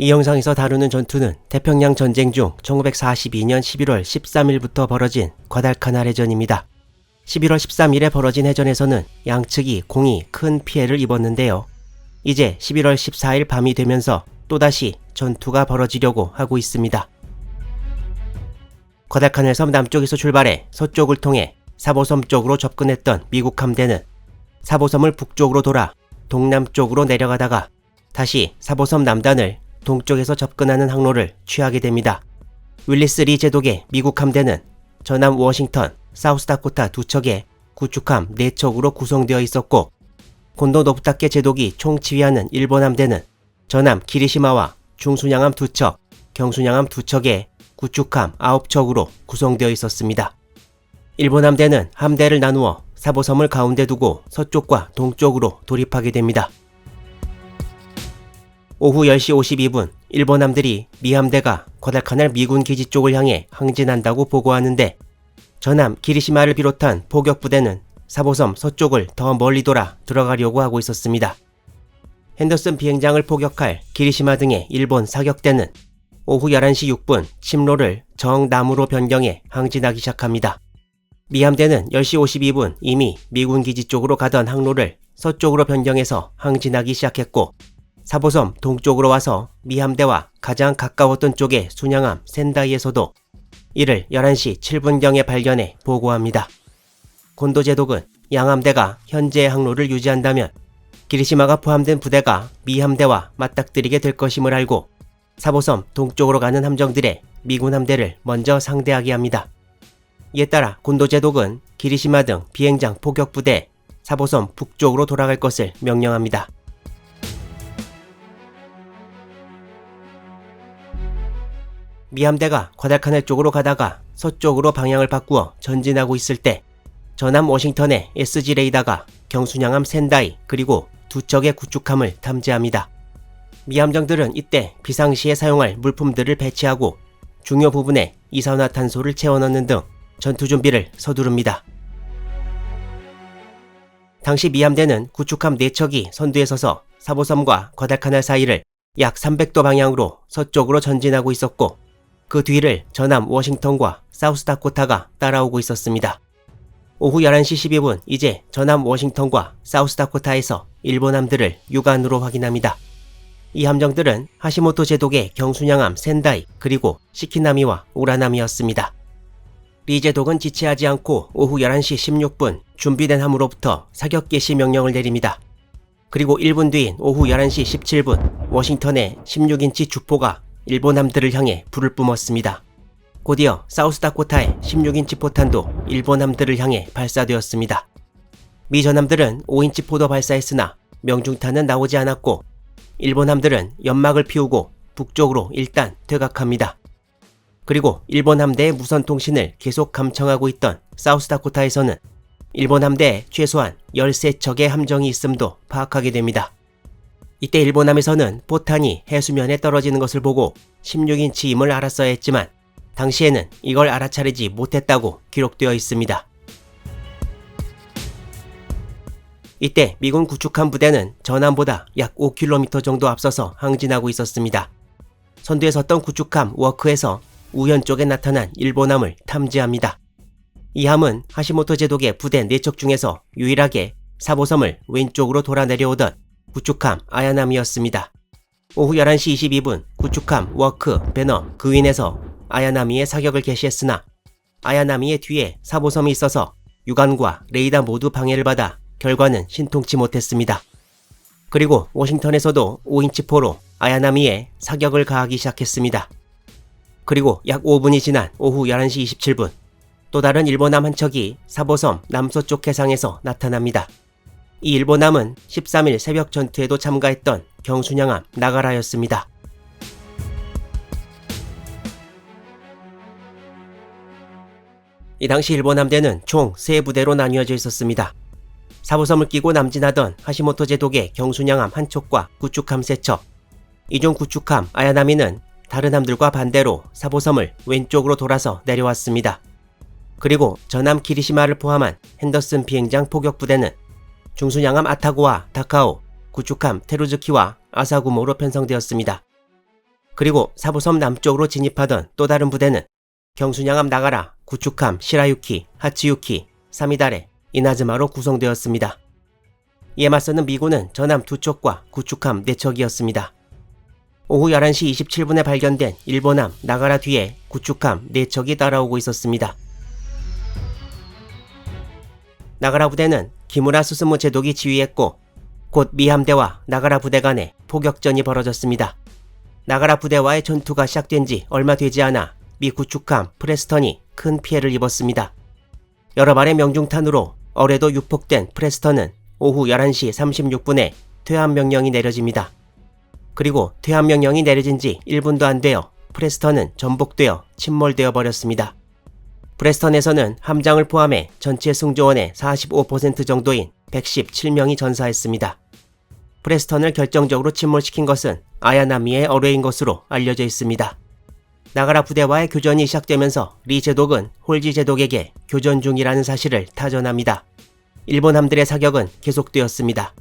이 영상에서 다루는 전투는 태평양 전쟁 중 1942년 11월 13일부터 벌어진 과달카날 해전입니다. 11월 13일에 벌어진 해전에서는 양측이 공이 큰 피해를 입었는데요. 이제 11월 14일 밤이 되면서 또다시 전투가 벌어지려고 하고 있습니다. 과달카날 섬 남쪽에서 출발해 서쪽을 통해 사보섬 쪽으로 접근했던 미국 함대는 사보섬을 북쪽으로 돌아 동남쪽으로 내려가다가 다시 사보섬 남단을 동쪽에서 접근하는 항로를 취하게 됩니다. 윌리스 리 제독의 미국 함대는 전남 워싱턴, 사우스다코타 두 척의 구축함 4척으로 구성되어 있었고, 곤도 노부타케 제독이 총지휘하는 일본 함대는 전남 기리시마와 중순양함 2척, 경순양함 2척의 구축함 9척으로 구성되어 있었습니다. 일본 함대는 함대를 나누어 사보섬을 가운데 두고 서쪽과 동쪽으로 돌입하게 됩니다. 오후 10시 52분 일본 함들이 미 함대가 과달카날 미군 기지 쪽을 향해 항진한다고 보고하는데, 전함 기리시마를 비롯한 포격부대는 사보섬 서쪽을 더 멀리 돌아 들어가려고 하고 있었습니다. 핸더슨 비행장을 포격할 기리시마 등의 일본 사격대는 오후 11시 6분 침로를 정남으로 변경해 항진하기 시작합니다. 미 함대는 10시 52분 이미 미군 기지 쪽으로 가던 항로를 서쪽으로 변경해서 항진하기 시작했고, 사보섬 동쪽으로 와서 미 함대와 가장 가까웠던 쪽의 순양함 센다이에서도 이를 11시 7분경에 발견해 보고합니다. 곤도 제독은 양함대가 현재의 항로를 유지한다면 기리시마가 포함된 부대가 미 함대와 맞닥뜨리게 될 것임을 알고 사보섬 동쪽으로 가는 함정들의 미군 함대를 먼저 상대하게 합니다. 이에 따라 곤도 제독은 기리시마 등 비행장 포격부대 사보섬 북쪽으로 돌아갈 것을 명령합니다. 미 함대가 과달카날 쪽으로 가다가 서쪽으로 방향을 바꾸어 전진하고 있을 때 전함 워싱턴의 SG 레이더가 경순양함 센다이 그리고 두 척의 구축함을 탐지합니다. 미 함정들은 이때 비상시에 사용할 물품들을 배치하고 중요 부분에 이산화탄소를 채워넣는 등 전투 준비를 서두릅니다. 당시 미 함대는 구축함 4척이 선두에 서서 사보섬과 과달카날 사이를 약 300도 방향으로 서쪽으로 전진하고 있었고, 그 뒤를 전함 워싱턴과 사우스다코타가 따라오고 있었습니다. 오후 11시 12분 이제 전함 워싱턴과 사우스다코타에서 일본 함들을 육안으로 확인합니다. 이 함정들은 하시모토 제독의 경순양함 센다이 그리고 시키나미와 우라나미였습니다. 리 제독은 지체하지 않고 오후 11시 16분 준비된 함으로부터 사격 개시 명령을 내립니다. 그리고 1분 뒤인 오후 11시 17분 워싱턴의 16인치 주포가 일본 함들을 향해 불을 뿜었습니다. 곧이어 사우스다코타의 16인치 포탄도 일본 함들을 향해 발사되었습니다. 미 전함들은 5인치 포도 발사했으나 명중탄은 나오지 않았고, 일본 함들은 연막을 피우고 북쪽으로 일단 퇴각합니다. 그리고 일본 함대의 무선 통신을 계속 감청하고 있던 사우스다코타에서는 일본 함대에 최소한 13척의 함정이 있음도 파악하게 됩니다. 이때 일본함에서는 포탄이 해수면에 떨어지는 것을 보고 16인치임을 알았어야 했지만 당시에는 이걸 알아차리지 못했다고 기록되어 있습니다. 이때 미군 구축함 부대는 전함보다 약 5km 정도 앞서서 항진하고 있었습니다. 선두에 섰던 구축함 워크에서 우현 쪽에 나타난 일본함을 탐지합니다. 이 함은 하시모토 제독의 부대 4척 중에서 유일하게 사보섬을 왼쪽으로 돌아 내려오던 구축함 아야나미였습니다. 오후 11시 22분 구축함 워크, 배너, 그윈에서 아야나미의 사격을 개시했으나 아야나미의 뒤에 사보섬이 있어서 유관과 레이더 모두 방해를 받아 결과는 신통치 못했습니다. 그리고 워싱턴에서도 5인치 포로 아야나미에 사격을 가하기 시작했습니다. 그리고 약 5분이 지난 오후 11시 27분 또 다른 일본함 한 척이 사보섬 남서쪽 해상에서 나타납니다. 이 일본함은 13일 새벽 전투에도 참가했던 경순양함 나가라였습니다. 이 당시 일본 함대는 총 3부대로 나뉘어져 있었습니다. 사보섬을 끼고 남진하던 하시모토 제독의 경순양함 한 척과 구축함 3척. 이 중 구축함 아야나미는 다른 함들과 반대로 사보섬을 왼쪽으로 돌아서 내려왔습니다. 그리고 전함 기리시마를 포함한 핸더슨 비행장 포격부대는 중순양함 아타고와 다카오, 구축함 테루즈키와 아사구모로 편성되었습니다. 그리고 사보섬 남쪽으로 진입하던 또 다른 부대는 경순양함 나가라, 구축함 시라유키, 하치유키, 사미다레, 이나즈마로 구성되었습니다. 이에 맞서는 미군은 전함 2척과 구축함 4척이었습니다. 오후 11시 27분에 발견된 일본함 나가라 뒤에 구축함 4척이 따라오고 있었습니다. 나가라 부대는 기무라 스스무 제독이 지휘했고 곧 미 함대와 나가라 부대 간에 포격전이 벌어졌습니다. 나가라 부대와의 전투가 시작된 지 얼마 되지 않아 미 구축함 프레스턴이 큰 피해를 입었습니다. 여러 발의 명중탄으로 어뢰도 유폭된 프레스턴은 오후 11시 36분에 퇴함 명령이 내려집니다. 그리고 퇴함 명령이 내려진 지 1분도 안 되어 프레스턴은 전복되어 침몰되어 버렸습니다. 프레스턴에서는 함장을 포함해 전체 승조원의 45% 정도인 117명이 전사했습니다. 프레스턴을 결정적으로 침몰시킨 것은 아야나미의 어뢰인 것으로 알려져 있습니다. 나가라 부대와의 교전이 시작되면서 리 제독은 홀지 제독에게 교전 중이라는 사실을 타전합니다. 일본 함들의 사격은 계속되었습니다.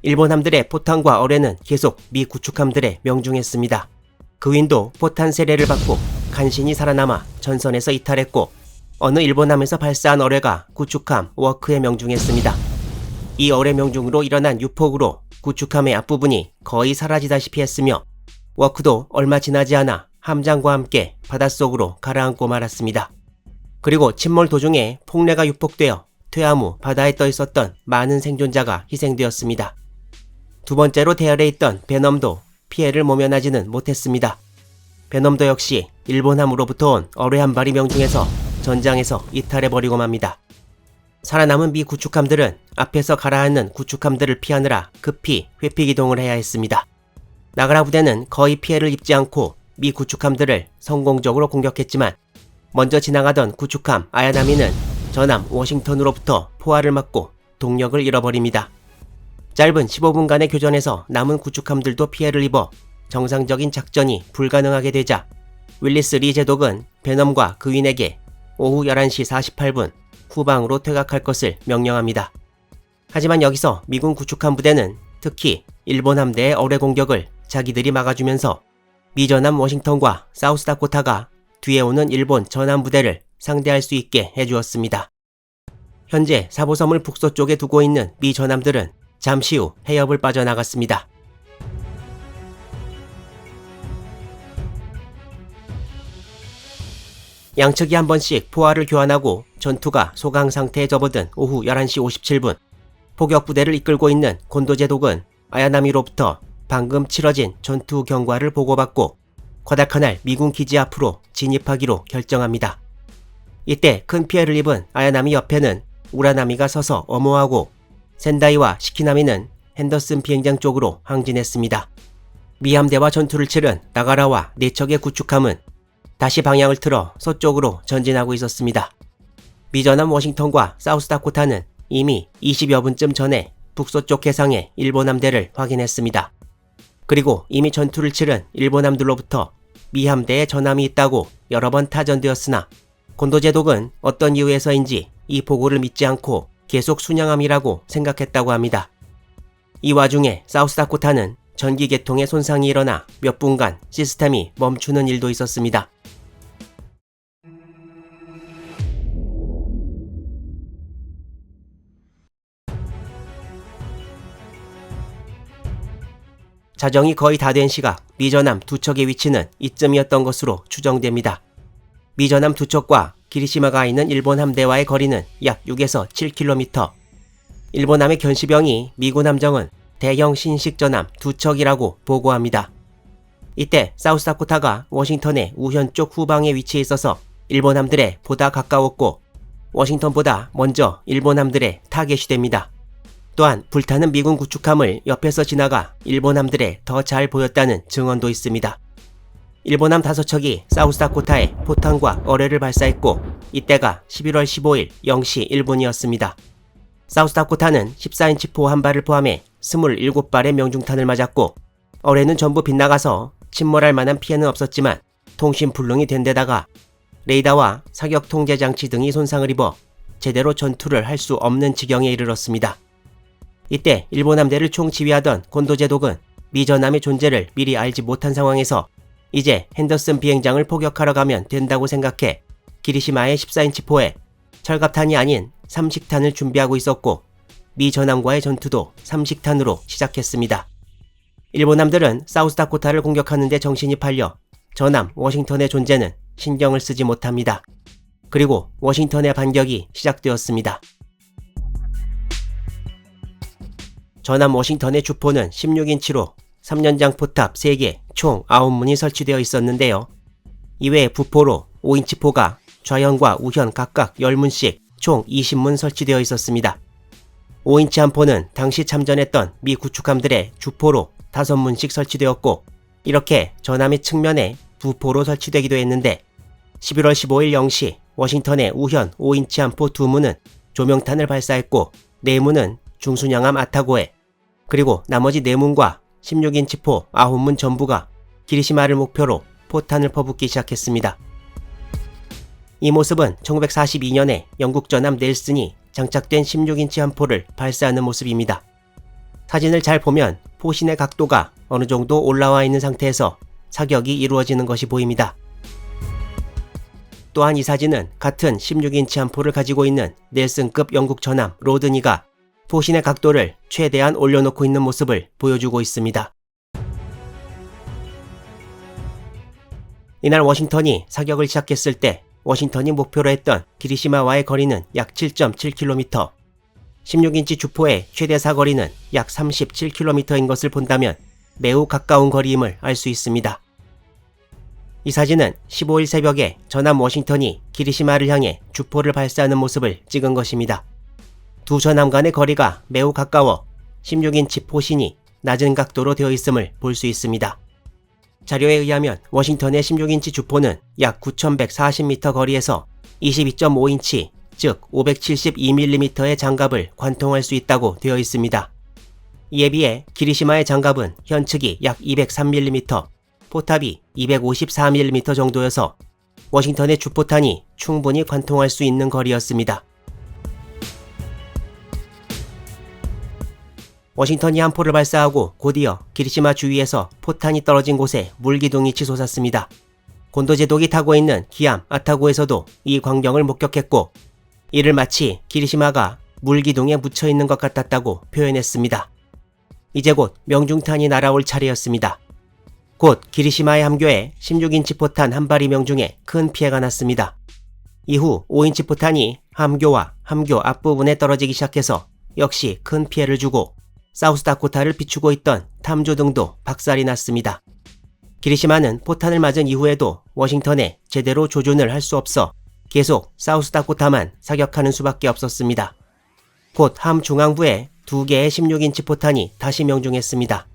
일본 함들의 포탄과 어뢰는 계속 미 구축함들에 명중했습니다. 그윈도 포탄 세례를 받고 간신히 살아남아 전선에서 이탈했고 어느 일본함에서 발사한 어뢰가 구축함 워크에 명중했습니다. 이 어뢰 명중으로 일어난 유폭으로 구축함의 앞부분이 거의 사라지다시피 했으며 워크도 얼마 지나지 않아 함장과 함께 바닷속으로 가라앉고 말았습니다. 그리고 침몰 도중에 폭뢰가 유폭되어 퇴함 후 바다에 떠 있었던 많은 생존자가 희생되었습니다. 두 번째로 대열에 있던 베넘도 피해를 모면하지는 못했습니다. 베넘도 역시 일본함으로부터 온 어뢰 한 발이 명중해서 전장에서 이탈해버리고 맙니다. 살아남은 미 구축함들은 앞에서 가라앉는 구축함들을 피하느라 급히 회피 기동을 해야 했습니다. 나가라 부대는 거의 피해를 입지 않고 미 구축함들을 성공적으로 공격했지만 먼저 지나가던 구축함 아야나미는 전함 워싱턴으로부터 포화를 맞고 동력을 잃어버립니다. 짧은 15분간의 교전에서 남은 구축함들도 피해를 입어 정상적인 작전이 불가능하게 되자 윌리스 리 제독은 베넘과 그윈에게 오후 11시 48분 후방으로 퇴각할 것을 명령합니다. 하지만 여기서 미군 구축함 부대는 특히 일본 함대의 어뢰 공격을 자기들이 막아주면서 미 전함 워싱턴과 사우스다코타가 뒤에 오는 일본 전함 부대를 상대할 수 있게 해주었습니다. 현재 사보섬을 북서쪽에 두고 있는 미 전함들은 잠시 후 해협을 빠져나갔습니다. 양측이 한 번씩 포화를 교환하고 전투가 소강 상태에 접어든 오후 11시 57분 포격 부대를 이끌고 있는 곤도 제독은 아야나미로부터 방금 치러진 전투 경과를 보고받고 과다카날 미군 기지 앞으로 진입하기로 결정합니다. 이때 큰 피해를 입은 아야나미 옆에는 우라나미가 서서 엄호하고 센다이와 시키나미는 핸더슨 비행장 쪽으로 항진했습니다. 미 함대와 전투를 치른 나가라와 4척의 구축함은 다시 방향을 틀어 서쪽으로 전진하고 있었습니다. 미 전함 워싱턴과 사우스다코타는 이미 20여 분쯤 전에 북서쪽 해상의 일본 함대를 확인했습니다. 그리고 이미 전투를 치른 일본 함들로부터 미 함대에 전함이 있다고 여러 번 타전되었으나 곤도 제독은 어떤 이유에서인지 이 보고를 믿지 않고 계속 순양함이라고 생각했다고 합니다. 이 와중에 사우스다코타는 전기 계통에 손상이 일어나 몇 분간 시스템이 멈추는 일도 있었습니다. 자정이 거의 다 된 시각 미 전함 2척의 위치는 이쯤이었던 것으로 추정됩니다. 미 전함 2척과 기리시마가 있는 일본 함대와의 거리는 약 6에서 7km. 일본함의 견시병이 미군 함정은 대형 신식 전함 2척이라고 보고합니다. 이때 사우스다코타가 워싱턴의 우현 쪽 후방에 위치해 있어서 일본 함들에 보다 가까웠고 워싱턴보다 먼저 일본 함들에 타겟이 됩니다. 또한 불타는 미군 구축함을 옆에서 지나가 일본 함들에 더 잘 보였다는 증언도 있습니다. 일본함 5척이 사우스다코타에 포탄과 어뢰를 발사했고 이때가 11월 15일 0시 1분이었습니다. 사우스다코타는 14인치 포 한 발을 포함해 27발의 명중탄을 맞았고 어뢰는 전부 빗나가서 침몰할 만한 피해는 없었지만 통신 불능이 된 데다가 레이더와 사격 통제 장치 등이 손상을 입어 제대로 전투를 할 수 없는 지경에 이르렀습니다. 이때 일본 함대를 총지휘하던 곤도 제독은 미 전함의 존재를 미리 알지 못한 상황에서 이제 핸더슨 비행장을 포격하러 가면 된다고 생각해 기리시마의 14인치 포에 철갑탄이 아닌 삼식탄을 준비하고 있었고 미 전함과의 전투도 삼식탄으로 시작했습니다. 일본함들은 사우스다코타를 공격하는 데 정신이 팔려 전함 워싱턴의 존재는 신경을 쓰지 못합니다. 그리고 워싱턴의 반격이 시작되었습니다. 전함 워싱턴의 주포는 16인치로 3연장 포탑 3개 총 9문이 설치되어 있었는데요. 이외에 부포로 5인치 포가 좌현과 우현 각각 10문씩 총 20문 설치되어 있었습니다. 5인치 한 포는 당시 참전했던 미 구축함들의 주포로 5문씩 설치되었고 이렇게 전함의 측면에 부포로 설치되기도 했는데 11월 15일 0시 워싱턴의 우현 5인치 한 포 2문은 조명탄을 발사했고 4문은 중순양함 아타고에 그리고 나머지 4문과 16인치 포 9문 전부가 기리시마를 목표로 포탄을 퍼붓기 시작했습니다. 이 모습은 1942년에 영국 전함 넬슨이 장착된 16인치 한 포를 발사하는 모습입니다. 사진을 잘 보면 포신의 각도가 어느 정도 올라와 있는 상태에서 사격이 이루어지는 것이 보입니다. 또한 이 사진은 같은 16인치 한 포를 가지고 있는 넬슨급 영국 전함 로드니가 포신의 각도를 최대한 올려놓고 있는 모습을 보여주고 있습니다. 이날 워싱턴이 사격을 시작했을 때 워싱턴이 목표로 했던 기리시마와의 거리는 약 7.7km, 16인치 주포의 최대 사거리는 약 37km인 것을 본다면 매우 가까운 거리임을 알 수 있습니다. 이 사진은 15일 새벽에 전함 워싱턴이 기리시마를 향해 주포를 발사하는 모습을 찍은 것입니다. 두 전함 간의 거리가 매우 가까워 16인치 포신이 낮은 각도로 되어 있음을 볼 수 있습니다. 자료에 의하면 워싱턴의 16인치 주포는 약 9,140m 거리에서 22.5인치, 즉 572mm의 장갑을 관통할 수 있다고 되어 있습니다. 이에 비해 기리시마의 장갑은 현측이 약 203mm, 포탑이 254mm 정도여서 워싱턴의 주포탄이 충분히 관통할 수 있는 거리였습니다. 워싱턴이 한 포를 발사하고 곧이어 기리시마 주위에서 포탄이 떨어진 곳에 물기둥이 치솟았습니다. 곤도제독이 타고 있는 기암 아타고에서도 이 광경을 목격했고 이를 마치 기리시마가 물기둥에 묻혀있는 것 같았다고 표현했습니다. 이제 곧 명중탄이 날아올 차례였습니다. 곧 기리시마의 함교에 16인치 포탄 한 발이 명중해 큰 피해가 났습니다. 이후 5인치 포탄이 함교와 함교 앞부분에 떨어지기 시작해서 역시 큰 피해를 주고 사우스다코타를 비추고 있던 탐조등도 박살이 났습니다. 기리시마는 포탄을 맞은 이후에도 워싱턴에 제대로 조준을 할 수 없어 계속 사우스다코타만 사격하는 수밖에 없었습니다. 곧 함 중앙부에 2개의 16인치 포탄이 다시 명중했습니다.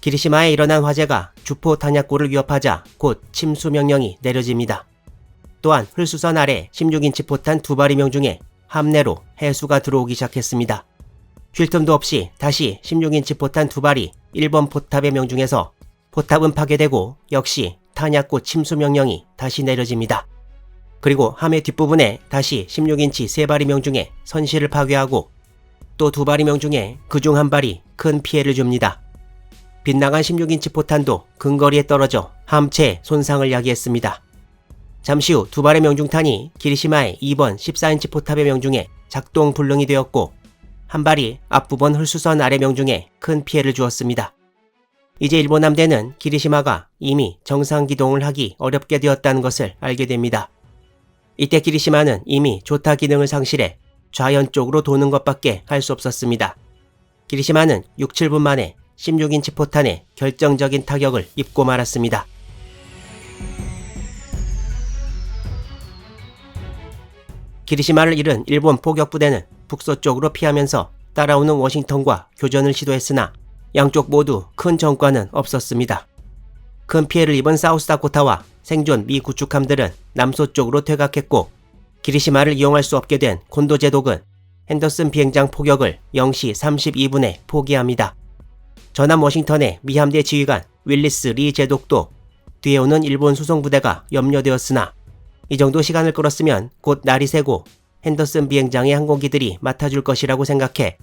기리시마에 일어난 화재가 주포 탄약고를 위협하자 곧 침수 명령이 내려집니다. 또한 흘수선 아래 16인치 포탄 2발이 명중해 함내로 해수가 들어오기 시작했습니다. 쉴 틈도 없이 다시 16인치 포탄 2발이 1번 포탑에 명중해서 포탑은 파괴되고 역시 탄약고 침수 명령이 다시 내려집니다. 그리고 함의 뒷부분에 다시 16인치 3발이 명중해 선실을 파괴하고 또 2발이 명중해 그중 한 발이 큰 피해를 줍니다. 빗나간 16인치 포탄도 근거리에 떨어져 함체에 손상을 야기했습니다. 잠시 후 2발의 명중탄이 기리시마의 2번 14인치 포탑에 명중해 작동 불능이 되었고 한 발이 앞부분 흘수선 아래 명중해 큰 피해를 주었습니다. 이제 일본 함대는 기리시마가 이미 정상 기동을 하기 어렵게 되었다는 것을 알게 됩니다. 이때 기리시마는 이미 조타 기능을 상실해 좌현 쪽으로 도는 것밖에 할 수 없었습니다. 기리시마는 6, 7분 만에 16인치 포탄에 결정적인 타격을 입고 말았습니다. 기리시마를 잃은 일본 포격부대는 북서쪽으로 피하면서 따라오는 워싱턴과 교전을 시도했으나 양쪽 모두 큰 전과는 없었습니다. 큰 피해를 입은 사우스다코타와 생존 미 구축함들은 남서쪽으로 퇴각했고 기리시마를 이용할 수 없게 된 곤도제독은 핸더슨 비행장 포격을 0시 32분에 포기합니다. 전함 워싱턴의 미 함대 지휘관 윌리스 리 제독도 뒤에 오는 일본 수송부대가 염려되었으나 이 정도 시간을 끌었으면 곧 날이 새고 핸더슨 비행장의 항공기들이 맡아줄 것이라고 생각해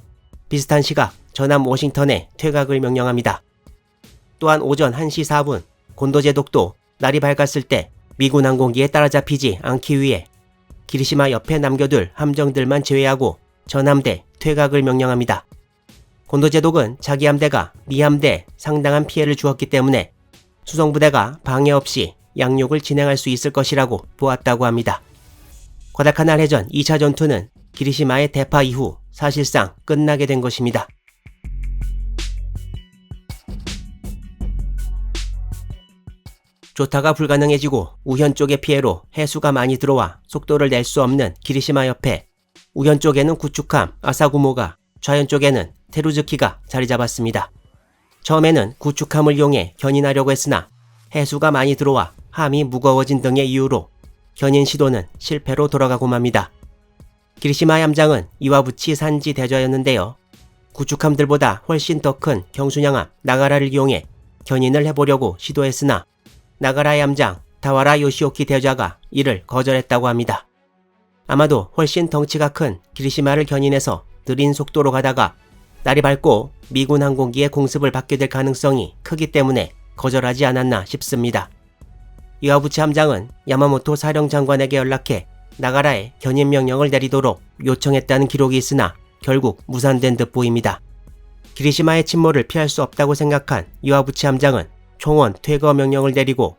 비슷한 시각 전함 워싱턴에 퇴각을 명령합니다. 또한 오전 1시 4분 곤도제 독도 날이 밝았을 때 미군 항공기에 따라잡히지 않기 위해 기리시마 옆에 남겨둘 함정들만 제외하고 전 함대 퇴각을 명령합니다. 곤도제독은 자기 함대가 미 함대에 상당한 피해를 주었기 때문에 수송부대가 방해 없이 양육을 진행할 수 있을 것이라고 보았다고 합니다. 과다카날 해전 2차 전투는 기리시마의 대파 이후 사실상 끝나게 된 것입니다. 조타가 불가능해지고 우현 쪽의 피해로 해수가 많이 들어와 속도를 낼 수 없는 기리시마 옆에 우현 쪽에는 구축함 아사구모가, 좌현 쪽에는 테루즈키가 자리 잡았습니다. 처음에는 구축함을 이용해 견인하려고 했으나 해수가 많이 들어와 함이 무거워진 등의 이유로 견인 시도는 실패로 돌아가고 맙니다. 기리시마 함장은 이와부치 산지 대저였는데요. 구축함들보다 훨씬 더 큰 경순양함 나가라를 이용해 견인을 해보려고 시도했으나 나가라의 함장 다와라 요시오키 대저가 이를 거절했다고 합니다. 아마도 훨씬 덩치가 큰 기리시마를 견인해서 느린 속도로 가다가 날이 밝고 미군 항공기의 공습을 받게 될 가능성이 크기 때문에 거절하지 않았나 싶습니다. 이와부치 함장은 야마모토 사령장관에게 연락해 나가라에 견인 명령을 내리도록 요청했다는 기록이 있으나 결국 무산된 듯 보입니다. 기리시마의 침몰을 피할 수 없다고 생각한 이와부치 함장은 총원 퇴거 명령을 내리고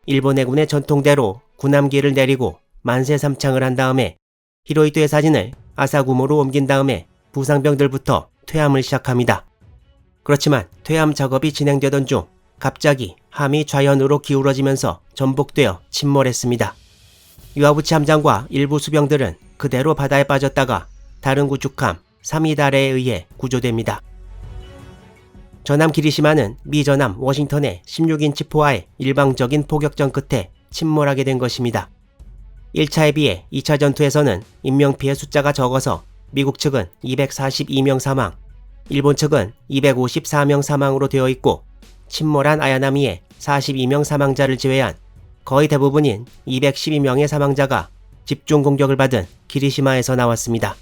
일본 해군의 전통대로 군함기를 내리고 만세 삼창을 한 다음에 히로이토의 사진을 아사구모로 옮긴 다음에 부상병들부터 퇴함을 시작합니다. 그렇지만 퇴함 작업이 진행되던 중 갑자기 함이 좌현으로 기울어지면서 전복되어 침몰했습니다. 이와부치 함장과 일부 수병들은 그대로 바다에 빠졌다가 다른 구축함 사미다레에 의해 구조됩니다. 전함 기리시마는 미 전함 워싱턴의 16인치 포화의 일방적인 포격전 끝에 침몰하게 된 것입니다. 1차에 비해 2차 전투에서는 인명피해 숫자가 적어서 미국 측은 242명 사망, 일본 측은 254명 사망으로 되어 있고 침몰한 아야나미의 42명 사망자를 제외한 거의 대부분인 212명의 사망자가 집중 공격을 받은 기리시마에서 나왔습니다.